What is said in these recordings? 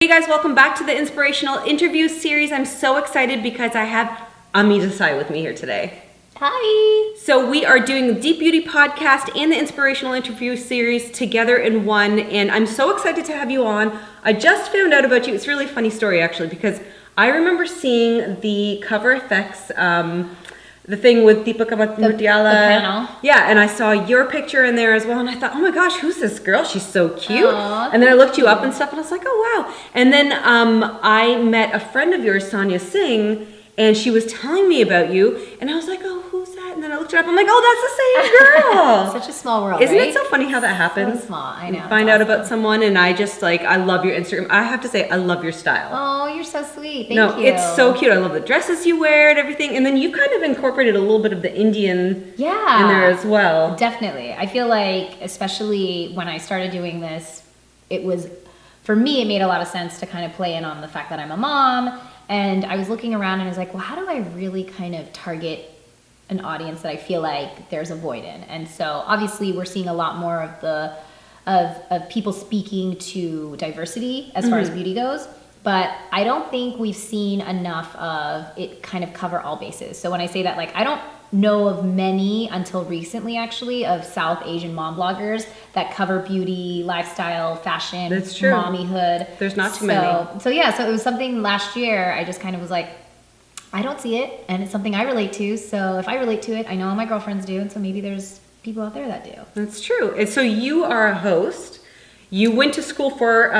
Hey guys, welcome back to the Inspirational Interview Series. I'm so excited because I have Desai with me here today. Hi! So we are doing the Deep Beauty Podcast and the Inspirational Interview Series together in one, and I'm so excited to have you on. I just found out about you. It's a really funny story actually, because I remember seeing the cover effects, the thing with Deepa The panel. Yeah, and I saw your picture in there as well, and I thought, oh my gosh, who's this girl? She's so cute. Aww, and then I looked you up and stuff, and I was like, oh wow. And then I met a friend of yours, Sonia Singh, and she was telling me about you, and I was like, oh, who's that? And then I looked it up, I'm like, oh, that's the same girl. Such a small world, Isn't right? it so funny how that happens? So small, I know. You find out about someone, and I just I love your Instagram. I have to say, I love your style. Oh, you're so sweet. Thank you. It's so cute. I love the dresses you wear and everything. And then you kind of incorporated a little bit of the Indian in there as well. Definitely. I feel like, especially when I started doing this, for me, it made a lot of sense to kind of play in on the fact that I'm a mom. And I was looking around and I was like, well, how do I really kind of target an audience that I feel like there's a void in? And so obviously we're seeing a lot more of people speaking to diversity as far as beauty goes. But I don't think we've seen enough of it kind of cover all bases. So when I say that, I don't know of many until recently, actually, of South Asian mom bloggers that cover beauty, lifestyle, fashion, That's true. mommyhood. There's not too many. So it was something last year I just kind of was like, I don't see it, and it's something I relate to. So if I relate to it, I know all my girlfriends do, and so maybe there's people out there that do. That's true. And so you are a host. You went to school for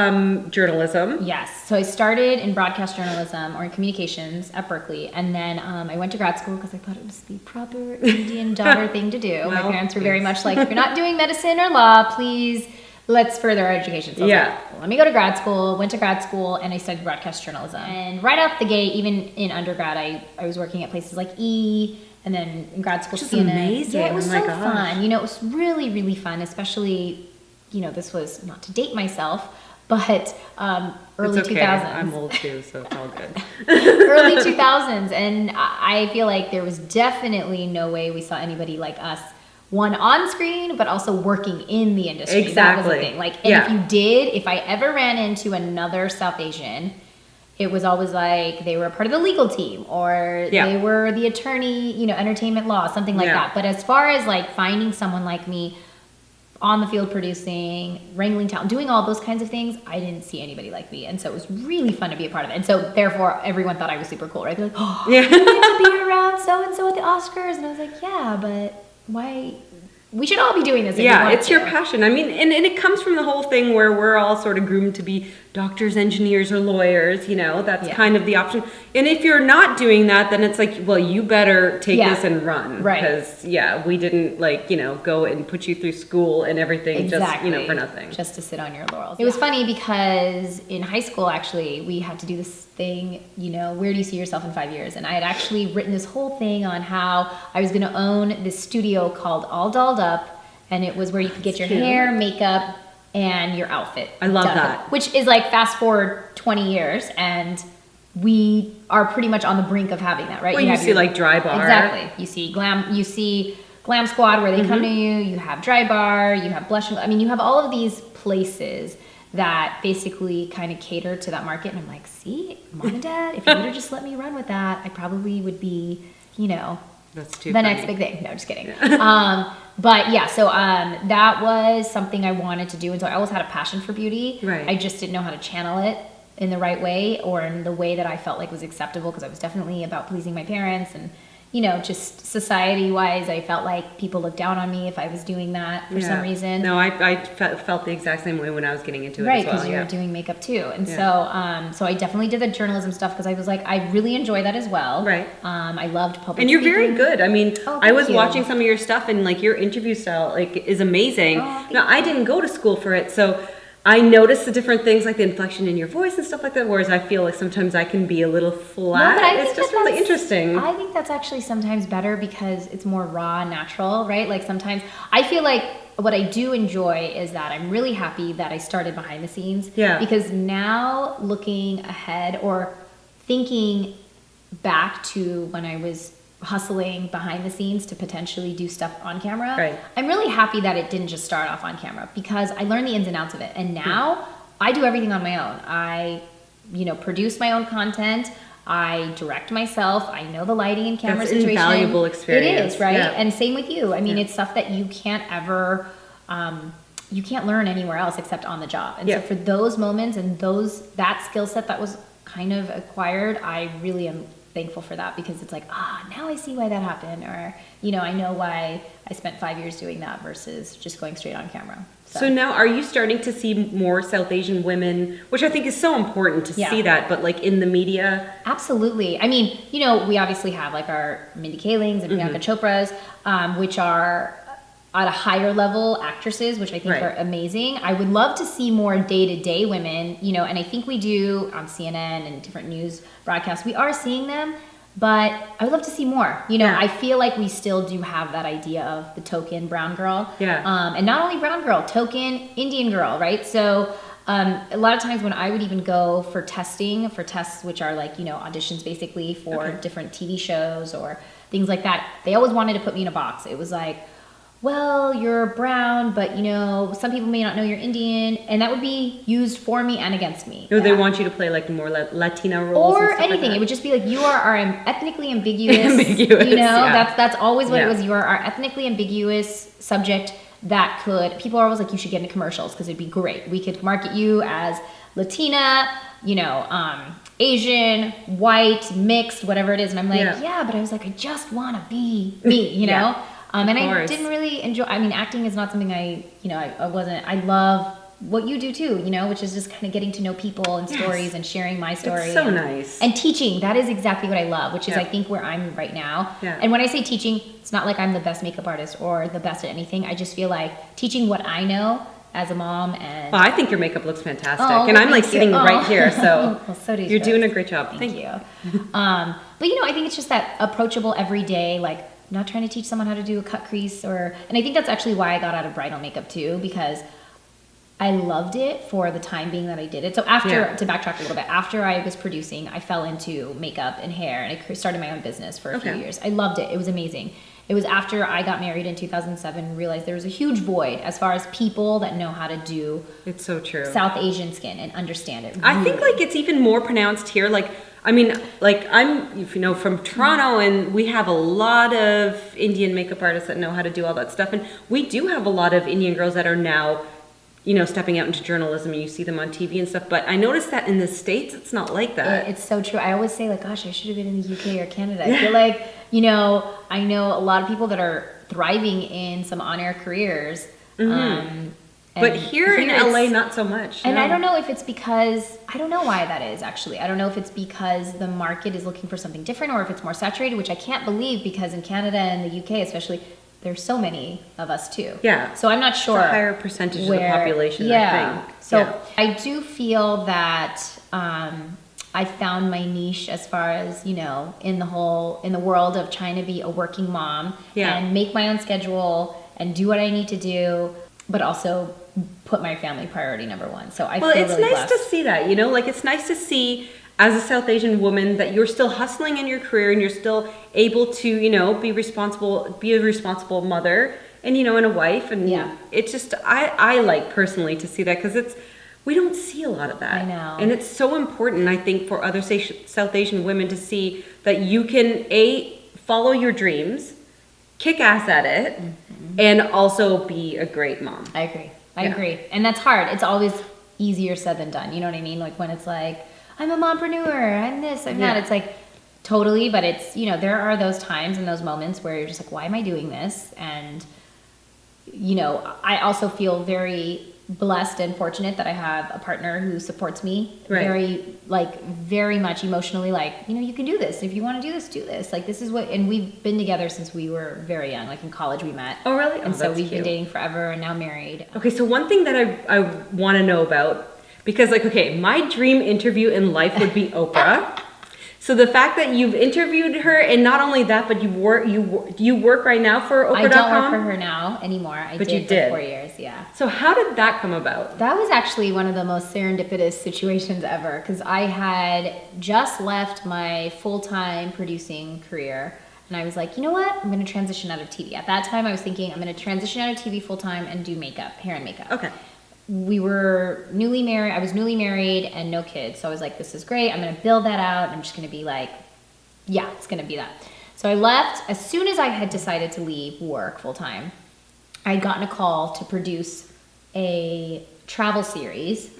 journalism. Yes. So I started in broadcast journalism or in communications at Berkeley. And then I went to grad school because I thought it was the proper Indian daughter thing to do. My parents were very much like, if you're not doing medicine or law, please, let's further our education. So I was like, well, let me go to grad school. Went to grad school and I studied broadcast journalism. And right out the gate, even in undergrad, I was working at places like E! And then in grad school, CNN. Amazing. Yeah, it was so fun. It was really, really fun, especially... this was not to date myself, but early 2000s. I'm old too, so it's all good. Early 2000s, and I feel like there was definitely no way we saw anybody like us, one on screen, but also working in the industry. Exactly. That was the thing. If I ever ran into another South Asian, it was always like they were a part of the legal team or they were the attorney, entertainment law, something like that. But as far as finding someone like me, on the field producing, wrangling talent, doing all those kinds of things, I didn't see anybody like me. And so it was really fun to be a part of it. And so therefore everyone thought I was super cool, right? They're like, oh, you get to be around so-and-so at the Oscars. And I was like, yeah, but why? We should all be doing this. It's your passion. I mean, and it comes from the whole thing where we're all sort of groomed to be doctors, engineers, or lawyers, that's kind of the option. And if you're not doing that, then it's like, well, you better take this and run. Right. Because, we didn't go and put you through school and everything just, for nothing. Just to sit on your laurels. It was funny because in high school, actually, we had to do this thing, where do you see yourself in 5 years? And I had actually written this whole thing on how I was going to own this studio called All Dolled Up. And it was where you could get your hair, makeup, and your outfit. I love that. Which is fast forward 20 years, and we are pretty much on the brink of having that, right? Well, you see Dry Bar. Exactly. You see Glam Squad where they come to you. You have Dry Bar. You have Blush. You have all of these places that basically kind of cater to that market. And I'm like, see, Mom and Dad, if you would have just let me run with that, I probably would be, That's too the funny. next big thing. No, just kidding. But yeah, so that was something I wanted to do. And so I always had a passion for beauty. Right. I just didn't know how to channel it in the right way or in the way that I felt like was acceptable because I was definitely about pleasing my parents and, just society-wise, I felt like people looked down on me if I was doing that for some reason. No, I felt the exact same way when I was getting into it as well. Right, because you were doing makeup too. And so I definitely did the journalism stuff because I was like, I really enjoy that as well. Right. I loved public And you're speaking. very good. I mean, I was you. watching some of your stuff and your interview style is amazing. Now, I didn't go to school for it, so I noticed the different things like the inflection in your voice and stuff like that, whereas I feel like sometimes I can be a little flat. No, but it's just really interesting. I think that's actually sometimes better because it's more raw and natural, right? Sometimes I feel like what I do enjoy is that I'm really happy that I started behind the scenes. Yeah. Because now looking ahead or thinking back to when I was hustling behind the scenes to potentially do stuff on camera. Right. I'm really happy that it didn't just start off on camera because I learned the ins and outs of it. And now I do everything on my own. I, produce my own content. I direct myself. I know the lighting and camera That's situation. invaluable experience. It is, right? Yeah. And same with you. I mean, it's stuff that you can't ever, you can't learn anywhere else except on the job. And so for those moments and that skill set that was kind of acquired, I really am thankful for that, because it's like, now I see why that happened. Or, I know why I spent 5 years doing that versus just going straight on camera. So now are you starting to see more South Asian women, which I think is so important to see that, but like in the media? Absolutely. I mean, we obviously have like our Mindy Kalings and Priyanka Chopras, which are at a higher level actresses, which I think are amazing. I would love to see more day-to-day women, and I think we do on CNN and different news broadcasts. We are seeing them, but I would love to see more. I feel like we still do have that idea of the token brown girl. Yeah. And not only brown girl, token Indian girl, right? So a lot of times when I would even go for tests, which are like, auditions basically for different TV shows or things like that, they always wanted to put me in a box. It was like, well, you're brown, but some people may not know you're Indian, and that would be used for me and against me. No, they want you to play like more Latina roles or and stuff anything. like It would just be like, you are our ethnically ambiguous. Yeah. That's always what it was. You are our ethnically ambiguous subject that people are always like, you should get into commercials because it'd be great. We could market you as Latina, Asian, white, mixed, whatever it is. And I'm like, but I was like, I just want to be me, you know? And I didn't really enjoy, acting is not something I love what you do too, which is just kind of getting to know people and stories and sharing my story. It's so nice. And teaching, that is exactly what I love, which is I think where I'm right now. Yeah. And when I say teaching, it's not like I'm the best makeup artist or the best at anything. I just feel like teaching what I know as a mom. And well, I think your makeup looks fantastic. And I'm like sitting right here, so, well, so you're doing a great job. Thank you. But I think it's just that approachable everyday, like, not trying to teach someone how to do a cut crease and I think that's actually why I got out of bridal makeup too, because I loved it for the time being that I did it. So to backtrack a little bit, after I was producing, I fell into makeup and hair, and I started my own business for a few years. I loved it. It was amazing. It was after I got married in 2007 and realized there was a huge void as far as people that know how to do it's so true South Asian skin and understand it. Really. I think like it's even more pronounced here. Like, I'm, from Toronto, and we have a lot of Indian makeup artists that know how to do all that stuff. And we do have a lot of Indian girls that are now, stepping out into journalism, and you see them on TV and stuff. But I noticed that in the States, it's not like that. It's so true. I always say, like, gosh, I should have been in the UK or Canada. I feel like, I know a lot of people that are thriving in some on-air careers. But here in LA, not so much. And I don't know if it's because, I don't know why that is, actually. I don't know if it's because the market is looking for something different or if it's more saturated, which I can't believe, because in Canada and the UK especially, there's so many of us too. Yeah. So I'm not sure. It's a higher percentage of the population, I think. So I do feel that I found my niche as far as, in the world of trying to be a working mom and make my own schedule and do what I need to do, but also put my family priority number one. So I feel really blessed. Well, it's nice to see that, like it's nice to see as a South Asian woman that you're still hustling in your career and you're still able to, be a responsible mother and, and a wife. And it's just, I like personally to see that, because we don't see a lot of that. I know. And it's so important, I think, for other South Asian women to see that you can, follow your dreams, kick ass at it, and also be a great mom. I agree. And that's hard. It's always easier said than done. You know what I mean? Like when it's like, I'm a mompreneur, I'm this, I'm that. It's like, totally. But it's, there are those times and those moments where you're just like, why am I doing this? And, I also feel very blessed and fortunate that I have a partner who supports me very much emotionally, like, you can do this. If you want to do this. Like, this is what, and we've been together since we were very young, like in college we met. Oh, really? And so we've been dating forever and now married. Okay, so one thing that I want to know about, because my dream interview in life would be Oprah. So the fact that you've interviewed her, and not only that, but you work right now for Oprah.com? I don't work for her now anymore. I did for 4 years, yeah. So how did that come about? That was actually one of the most serendipitous situations ever, because I had just left my full-time producing career, and I was like, you know what? I'm going to transition out of TV. At that time, I was thinking I'm going to transition out of TV full-time and do makeup, hair and makeup. Okay. we were newly married. I was newly married and no kids. So I was like, this is great. I'm going to build that out. I'm just going to be like, yeah, it's going to be that. So I left as soon as I had decided to leave work full time. I had gotten a call to produce a travel series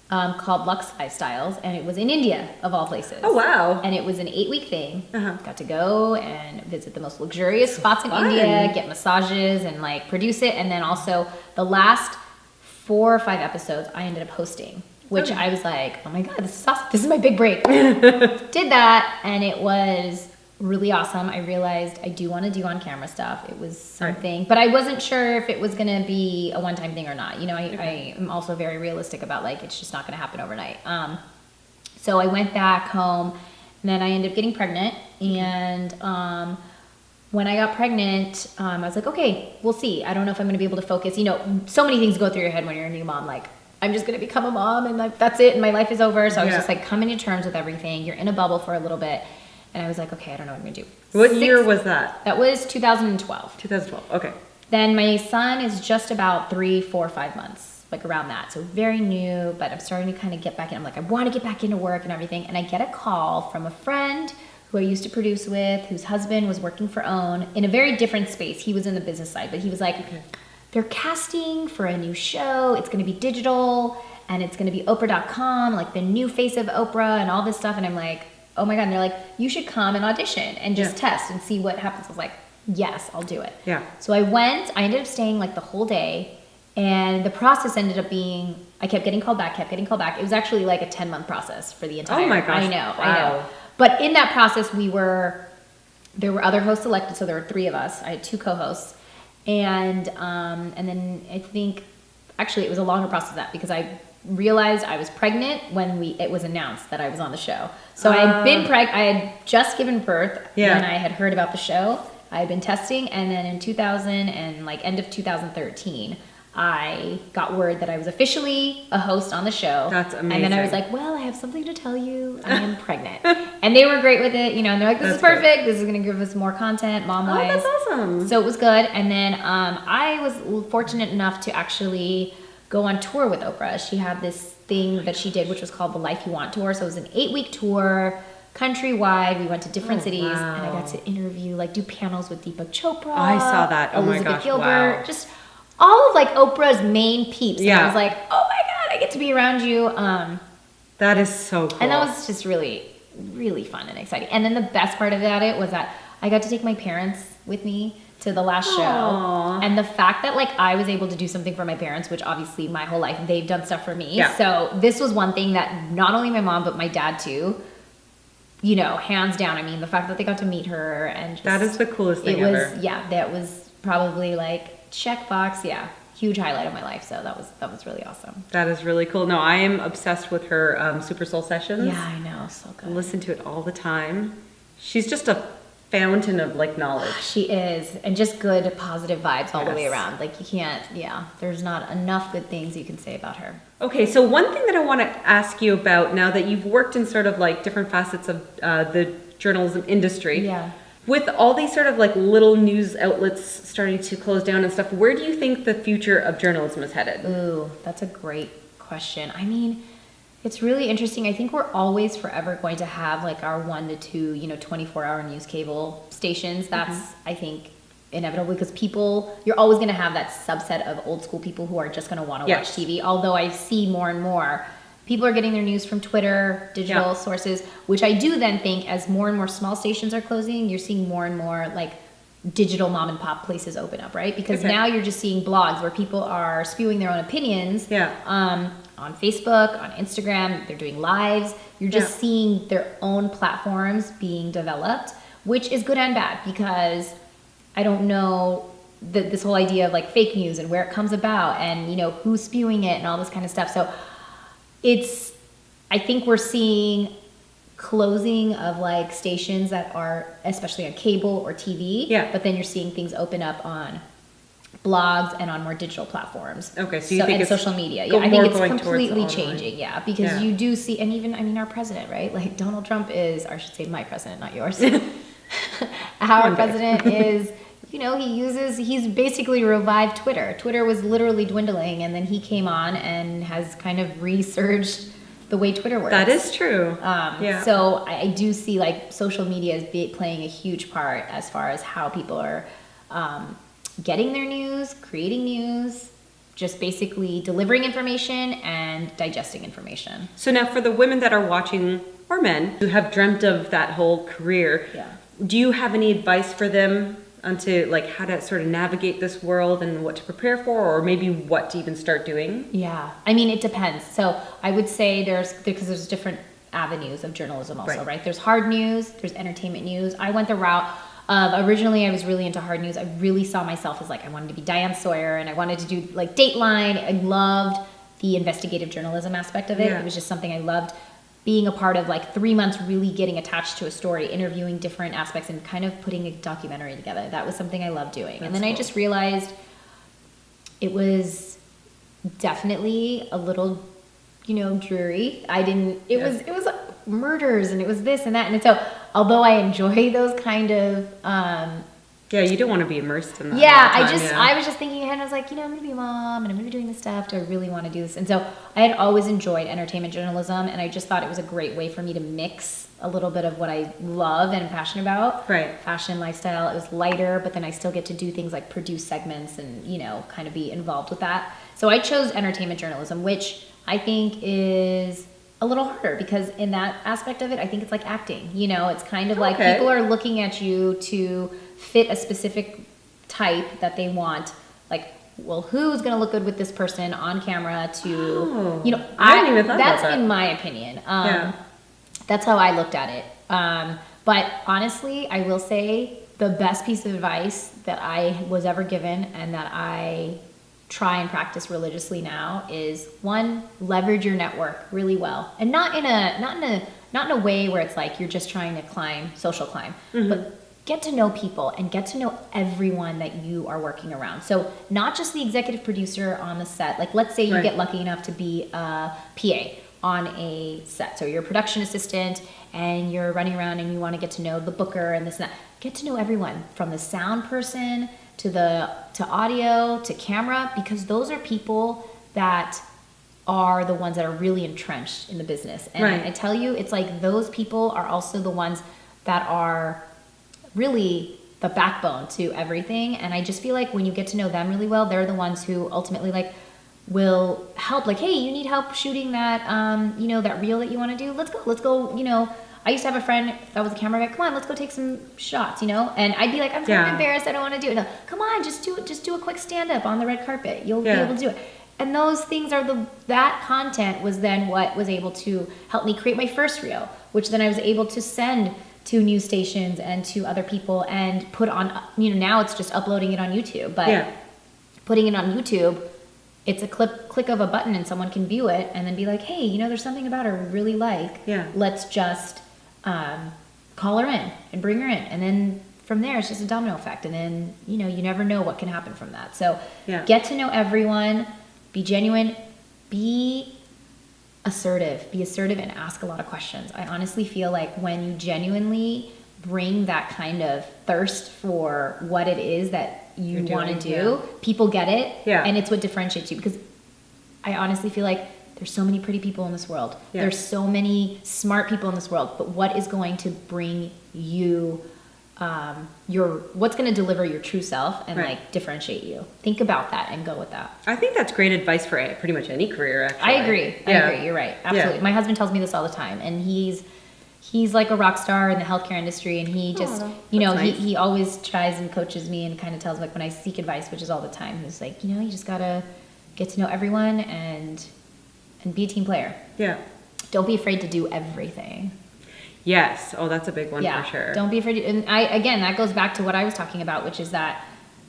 called Lux Lifestyles, and it was in India, of all places. Oh, wow. And it was an 8-week thing. Got to go and visit the most luxurious spots in India, get massages, and like produce it. And then also the last 4 or 5 episodes I ended up hosting, which I was like, oh my God, this is awesome. This is my big break. Did that, and it was really awesome. I realized I do want to do on camera stuff. It was something, but I wasn't sure if it was going to be a one-time thing or not. You know, I am also very realistic about like, it's just not going to happen overnight. So I went back home and then I ended up getting pregnant. And, when I got pregnant, I was like, okay, we'll see. I don't know if I'm going to be able to focus. You know, so many things go through your head when you're a new mom. Like, I'm just going to become a mom and like, that's it. And my life is over. So I was just like coming to terms with everything. You're in a bubble for a little bit. And I was like, okay, I don't know what I'm going to do. What year was that? That was 2012. 2012, okay. Then my son is just about 3, 4, 5 months, like around that. So very new, but I'm starting to kind of get back in. I'm like, I want to get back into work and everything. And I get a call from a friend who I used to produce with, whose husband was working for OWN in a very different space. He was in the business side, but he was like, they're casting for a new show. It's going to be digital and it's going to be Oprah.com, like the new face of Oprah and all this stuff. And I'm like, oh my God. And they're like, you should come and audition and just test and see what happens. I was like, yes, I'll do it. Yeah. So I went, I ended up staying like the whole day. And the process ended up being, I kept getting called back. It was actually like a 10-month process for the entire. Oh my gosh. I know. But in that process, there were other hosts elected. So there were 3 of us. I had 2 co-hosts. And then I think, actually it was a longer process than that because I realized I was pregnant when it was announced that I was on the show. So I had been I had just given birth when I had heard about the show. I had been testing, and then in 2000 and like end of 2013, I got word that I was officially a host on the show. That's amazing. And then I was like, well, I have something to tell you. I am pregnant. And they were great with it, you know, and they're like, this is perfect. This is going to give us more content, mom-wise. Oh, that's awesome. So it was good. And then I was fortunate enough to actually go on tour with Oprah. She had this thing that she did, which was called the Life You Want Tour. So it was an 8-week tour, countrywide. We went to different cities, and I got to interview, like do panels with Deepa Chopra. I saw that. Oh Elizabeth my gosh, Gilbert, wow. Just all of like Oprah's main peeps. Yeah. And I was like, oh my God, I get to be around you. That is so cool. And that was just really, really fun and exciting. And then the best part about it was that I got to take my parents with me to the last show. And the fact that like I was able to do something for my parents, which obviously my whole life they've done stuff for me. Yeah. So this was one thing that not only my mom but my dad too, you know, hands down. I mean, the fact that they got to meet her and just, that is the coolest thing ever. Yeah, that was probably like checkbox. Yeah, huge highlight of my life. So that was really awesome. That is really cool. No, I am obsessed with her Super Soul sessions. Yeah, I know, so good. I listen to it all the time. She's just a fountain of like knowledge. She is, and just good positive vibes all the way around. Like you can't, there's not enough good things you can say about her. Okay, so one thing that I want to ask you about now that you've worked in sort of like different facets of the journalism industry. Yeah. With all these sort of like little news outlets starting to close down and stuff, where do you think the future of journalism is headed? Ooh, that's a great question. I mean, it's really interesting. I think we're always forever going to have like our 1 to 2, 24-hour news cable stations. That's, I think, inevitable because you're always going to have that subset of old school people who are just going to want to watch TV. Although I see more and more people are getting their news from Twitter, digital sources, which I do then think as more and more small stations are closing, you're seeing more and more like digital mom and pop places open up, right? Because now you're just seeing blogs where people are spewing their own opinions. On Facebook, on Instagram, they're doing lives. You're just seeing their own platforms being developed, which is good and bad because I don't know this whole idea of like fake news and where it comes about and, who's spewing it and all this kind of stuff. So I think we're seeing closing of like stations that are especially on cable or TV. Yeah. But then you're seeing things open up on blogs and on more digital platforms. Okay, so you think it's social media. Yeah, I think it's completely changing. Yeah, because you do see, and even our president, right? Like Donald Trump is, or I should say, my president, not yours. Our president is he's basically revived Twitter. Twitter was literally dwindling, and then he came on and has kind of resurged the way Twitter works. That is true. So I do see like social media as playing a huge part as far as how people are getting their news, creating news, just basically delivering information and digesting information. So now for the women that are watching, or men, who have dreamt of that whole career, do you have any advice for them onto like how to sort of navigate this world and what to prepare for, or maybe what to even start doing? Yeah, I mean, it depends. So I would say because there's different avenues of journalism also, right? There's hard news, there's entertainment news. I went the route of, originally I was really into hard news. I really saw myself as like, I wanted to be Diane Sawyer, and I wanted to do like Dateline. I loved the investigative journalism aspect of it. It was just something I loved. Being a part of like 3 months, really getting attached to a story, interviewing different aspects and kind of putting a documentary together. That was something I loved doing. And then I just realized it was definitely a little, dreary. It was murders and it was this and that. And so although I enjoy those kind of, you don't want to be immersed in that. I was just thinking ahead and I was like, I'm going to be a mom and I'm going to be doing this stuff. Do I really want to do this? And so I had always enjoyed entertainment journalism, and I just thought it was a great way for me to mix a little bit of what I love and am passionate about. Right. Fashion, lifestyle. It was lighter, but then I still get to do things like produce segments and, kind of be involved with that. So I chose entertainment journalism, which I think is a little harder because in that aspect of it, I think it's like acting. It's kind of like people are looking at you to fit a specific type that they want. Like, well, who's going to look good with this person on camera to, I hadn't even thought that's about that. in my opinion. That's how I looked at it. But honestly, I will say the best piece of advice that I was ever given and that I try and practice religiously now is, one, leverage your network really well, and not in a way where it's like you're just trying to social climb, but get to know people and get to know everyone that you are working around. So not just the executive producer on the set. Like, let's say you get lucky enough to be a PA on a set. So you're a production assistant and you're running around and you want to get to know the booker and this and that. Get to know everyone, from the sound person to audio to camera, because those are people that are the ones that are really entrenched in the business. And I tell you, it's like those people are also the ones that are really the backbone to everything. And I just feel like when you get to know them really well, they're the ones who ultimately like will help. Like, hey, you need help shooting that that reel that you want to do, let's go. I used to have a friend that was a camera guy. Come on, let's go take some shots, and I'd be like, I'm kind of embarrassed, I don't want to do it. No, come on, just do a quick stand up on the red carpet, you'll be able to do it. And those things are that content was then what was able to help me create my first reel, which then I was able to send to news stations and to other people and put on, now it's just uploading it on YouTube, but putting it on YouTube, it's a click of a button and someone can view it and then be like, hey, there's something about her we really like. Let's just call her in and bring her in. And then from there, it's just a domino effect. And then, you never know what can happen from that. So get to know everyone, be genuine, be assertive and ask a lot of questions. I honestly feel like when you genuinely bring that kind of thirst for what it is that you want to do, people get it. And it's what differentiates you, because I honestly feel like there's so many pretty people in this world. There's so many smart people in this world, but what is going to bring you what's going to deliver your true self and like differentiate you? Think about that and go with that. I think that's great advice for pretty much any career, actually. I agree. You're right. Absolutely. My husband tells me this all the time, and he's like a rock star in the healthcare industry, and he just, nice. he always tries and coaches me and kind of tells me, like, when I seek advice, which is all the time, he's like, you just got to get to know everyone and be a team player. Don't be afraid to do everything. Yes. Oh, that's a big one for sure. Don't be afraid. And again, that goes back to what I was talking about, which is that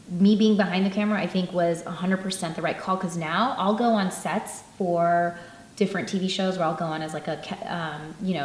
me being behind the camera, I think was 100% the right call. Because now I'll go on sets for different TV shows where I'll go on as like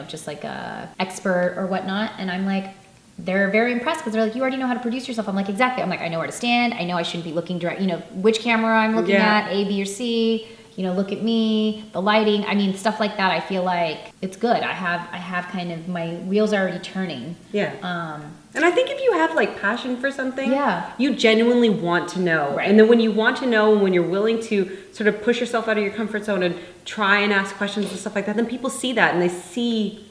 just like a expert or whatnot. And I'm like, they're very impressed because they're like, you already know how to produce yourself. I'm like, exactly. I'm like, I know where to stand. I know I shouldn't be looking direct, which camera I'm looking at, A, B, or C. look at me, the lighting. I mean, stuff like that. I feel like it's good. I have kind of, my wheels are already turning. Yeah. And I think if you have like passion for something, Yeah. you genuinely want to know. Right. And then when you want to know, when you're willing to sort of push yourself out of your comfort zone and try and ask questions and stuff like that, then people see that and they see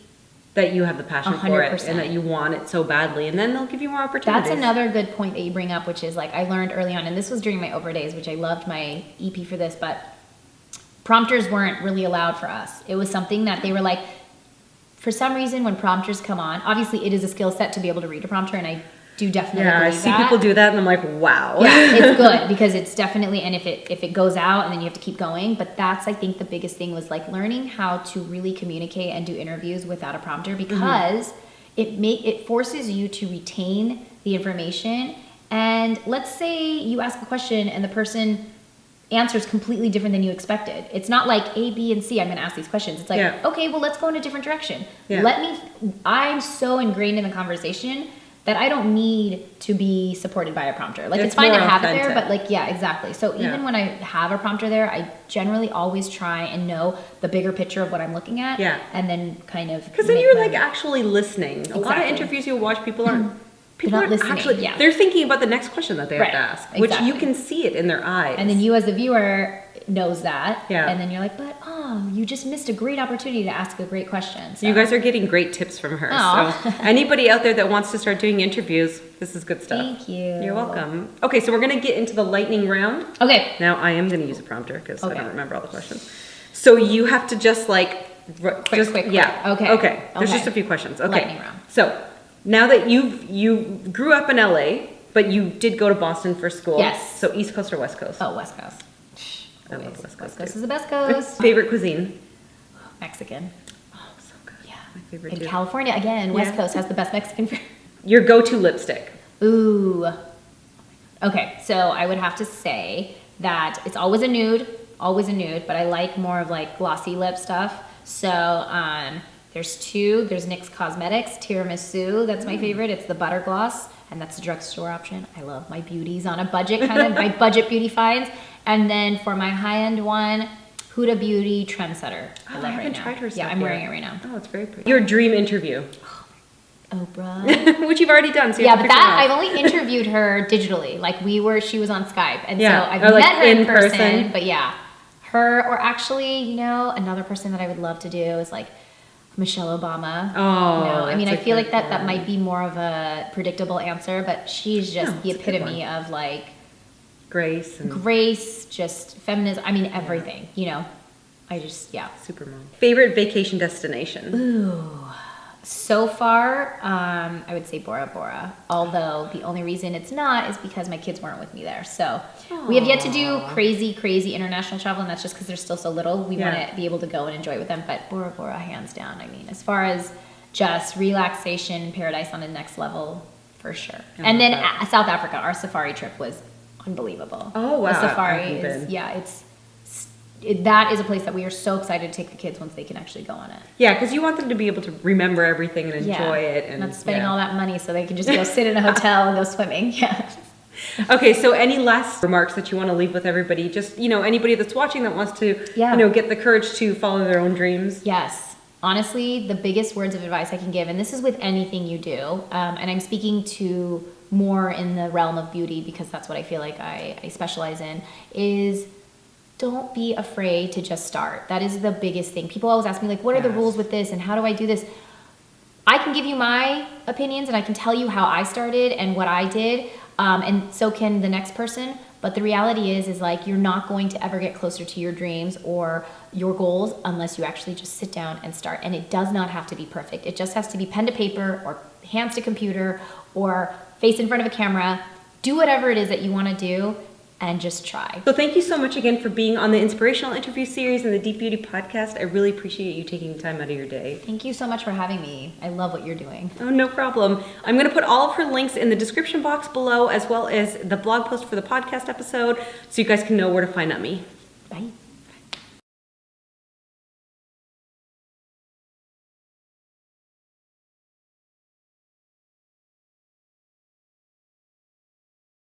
that you have the passion for it 100%. and that you want it so badly, and then they'll give you more opportunities. That's another good point that you bring up, which is like I learned early on, and this was during my Oprah days, which I loved my EP for this, but prompters weren't really allowed for us. It was something that they were like, for some reason, when prompters come on, obviously it is a skill set to be able to read a prompter, and I do definitely I believe see that. people do that and I'm like, wow. Yeah, it's good because it's definitely, and if it goes out and then you have to keep going, but that's, I think the biggest thing was like learning how to really communicate and do interviews without a prompter, because it forces you to retain the information. And let's say you ask a question and the person answers completely different than you expected. It's not like A, B, and C, I'm going to ask these questions. It's like, okay, well, let's go in a different direction. Yeah. I'm so ingrained in the conversation that I don't need to be supported by a prompter. Like, it's fine to have it there, but like, yeah, exactly. So even when I have a prompter there, I generally always try and know the bigger picture of what I'm looking at. Yeah. And then kind of, because then you're like actually listening. A lot of Exactly. interviews you'll watch, people aren't not listening, actually, yeah. they're thinking about the next question that they have Right, to ask, which you exactly. can see it in their eyes. and then you as the viewer knows that. Yeah. And then you're like, but you just missed a great opportunity to ask a great question. So You guys are getting great tips from her. Aw. So anybody out there that wants to start doing interviews, this is good stuff. Thank you. You're welcome. Okay, so we're going to get into the lightning round. Okay. Now I am going to use a prompter because I Okay. don't remember all the questions. So you have to just like Quick. Yeah. Okay. Okay. There's Okay. just a few questions. Okay. Lightning round. So now that you grew up in LA, but you did go to Boston for school. Yes. So East Coast or West Coast? Oh, West Coast. I love Always. West Coast, West Coast too. is the best coast. Favorite cuisine? Mexican. Oh, so good. Yeah. My favorite In too. California, again, West Yeah. Coast has the best Mexican food. Your go-to lipstick? Ooh. Okay, so I would have to say that it's always a nude, but I like more of like glossy lip stuff. So there's two. There's NYX Cosmetics Tiramisu. That's my favorite. It's the butter gloss, and that's a drugstore option. I love my beauties on a budget, kind of my budget beauty finds. And then for my high-end one, Huda Beauty Trendsetter. Oh, I love haven't right now. tried her Yeah, stuff I'm yet. wearing it right now. Oh, it's very pretty. Your dream interview? Oprah. Which you've already done. So you Yeah, have to but pick that one I've off. only interviewed her digitally. Like she was on Skype, and Yeah, so I've or like met her in in person, person. But yeah, her or actually, another person that I would love to do is like Michelle Obama. Oh, I mean, I that's a feel good like that one. might be more of a predictable answer, but she's just No, the it's a good epitome of like Grace and grace, just feminism. I mean, everything. I just super mom. Favorite vacation destination? Ooh. So far, I would say Bora Bora. Although the only reason it's not is because my kids weren't with me there. So we have yet to do crazy international travel, and that's just because they're still so little. We want to be able to go and enjoy it with them. But Bora Bora, hands down. I mean, as far as just relaxation, paradise on the next level, for sure. And then South Africa, our safari trip was unbelievable. Oh, wow. The safari I haven't is, been. that is a place that we are so excited to take the kids once they can actually go on it. Yeah, because you want them to be able to remember everything and enjoy it. And not spending all that money so they can just go sit in a hotel and go swimming. Yeah. Okay, so any last remarks that you want to leave with everybody? Just, anybody that's watching that wants to, get the courage to follow their own dreams. Yes. Honestly, the biggest words of advice I can give, and this is with anything you do, and I'm speaking to more in the realm of beauty because that's what I feel like I specialize in, is don't be afraid to just start. That is the biggest thing. People always ask me, like, what are the rules with this and how do I do this? I can give you my opinions and I can tell you how I started and what I did, and so can the next person. But the reality is like you're not going to ever get closer to your dreams or your goals unless you actually just sit down and start. And it does not have to be perfect. It just has to be pen to paper or hands to computer or face in front of a camera. Do whatever it is that you want to do and just try. So thank you so much again for being on the Inspirational Interview Series and the Deep Beauty Podcast. I really appreciate you taking time out of your day. Thank you so much for having me. I love what you're doing. Oh, no problem. I'm going to put all of her links in the description box below, as well as the blog post for the podcast episode, so you guys can know where to find me. Bye.